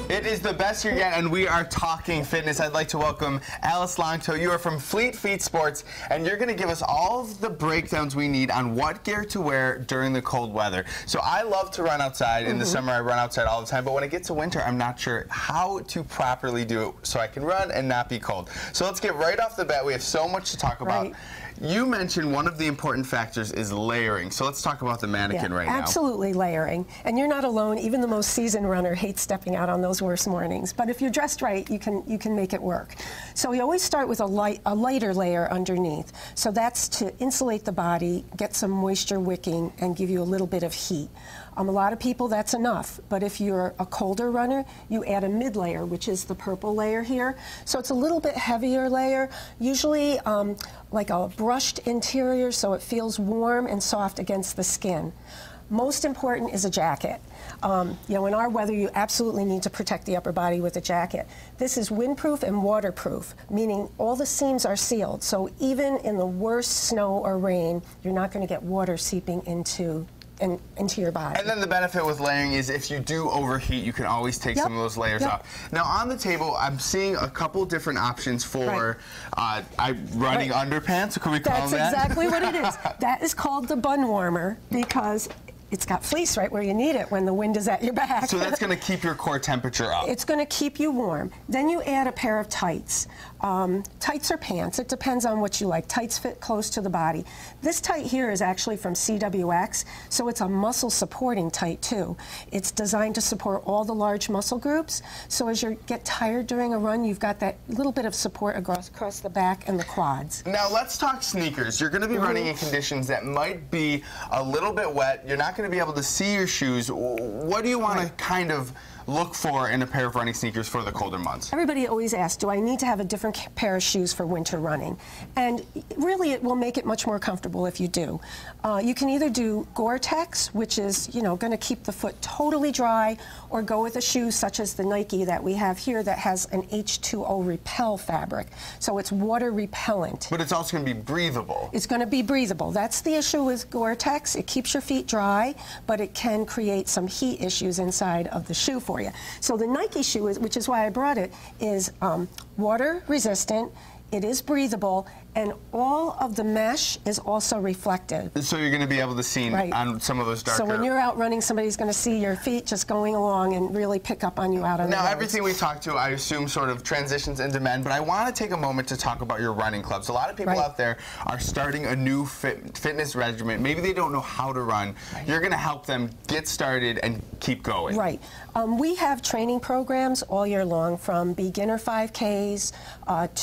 It is the best you get, and we are talking fitness. I'd like to welcome Alice Longtoe. You are from Fleet Feet Sports, and you're going to give us all of the breakdowns we need on what gear to wear during the cold weather. So I love to run outside. In the summer, I run outside all the time, but when it gets to winter, I'm not sure how to properly do it so I can run and not be cold. So let's get right off the bat. We have so much to talk about. Right. You mentioned one of the important factors is layering. So let's talk about the mannequin right now. Absolutely layering. And you're not alone. Even the most seasoned runner hates stepping out on those worst mornings. But if you're dressed right, you can make it work. So we always start with a lighter layer underneath. So that's to insulate the body, get some moisture wicking, and give you a little bit of heat. A lot of people, that's enough. But if you're a colder runner, you add a mid layer, which is the purple layer here. So it's a little bit heavier layer, usually like a brushed interior, so it feels warm and soft against the skin. Most important is a jacket. You know, in our weather, you absolutely need to protect the upper body with a jacket. This is windproof and waterproof, meaning all the seams are sealed. So even in the worst snow or rain, you're not going to get water seeping into your body. And then the benefit with layering is if you do overheat, you can always take some of those layers off. Now on the table, I'm seeing a couple different options for running underpants. Could we call them that? That's exactly what it is. That is called the bun warmer because it's got fleece right where you need it when the wind is at your back. So that's going to keep your core temperature up. It's going to keep you warm. Then you add a pair of tights. Tights or pants, it depends on what you like. Tights fit close to the body. This tight here is actually from CWX, so it's a muscle supporting tight too. It's designed to support all the large muscle groups, so as you get tired during a run, you've got that little bit of support across the back and the quads. Now let's talk sneakers. You're going to be running in conditions that might be a little bit wet. You're not going to be able to see your shoes. What do you want to kind of look for in a pair of running sneakers for the colder months? Everybody always asks, do I need to have a different pair of shoes for winter running? And really it will make it much more comfortable if you do. You can either do Gore-Tex, which is, you know, going to keep the foot totally dry, or go with a shoe such as the Nike that we have here that has an H2O repel fabric. So it's water repellent. But it's also going to be breathable. It's going to be breathable. That's the issue with Gore-Tex. It keeps your feet dry, but it can create some heat issues inside of the shoe for you. So the Nike shoe, which is why I brought it, is water resistant, it is breathable, and all of the mesh is also reflective. So you're going to be able to see on some of those darker... So when you're out running, somebody's going to see your feet just going along and really pick up on you out on the roads. Now everything we talked to, I assume, sort of transitions into men, but I want to take a moment to talk about your running clubs. A lot of people out there are starting a new fitness regimen. Maybe they don't know how to run. You're going to help them get started and keep going. Right. We have training programs all year long, from beginner 5Ks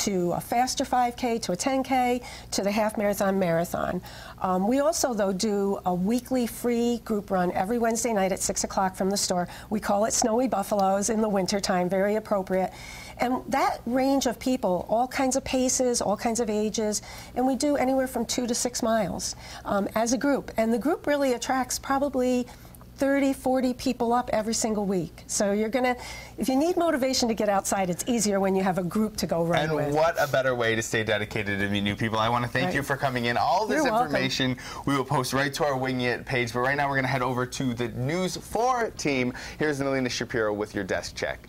to a faster 5K to a 10K to the half marathon. We also, though, do a weekly free group run every Wednesday night at 6 o'clock from the store. We call it Snowy Buffaloes in the wintertime, very appropriate. And that range of people, all kinds of paces, all kinds of ages, and we do anywhere from 2 to 6 miles as a group. And the group really attracts probably 30, 40 people up every single week. So you're gonna, if you need motivation to get outside, it's easier when you have a group to go run with. And what a better way to stay dedicated to meet new people. I want to thank you for coming in. All this information we will post right to our Winging It page, but right now we're going to head over to the News 4 team. Here's Melina Shapiro with your desk check.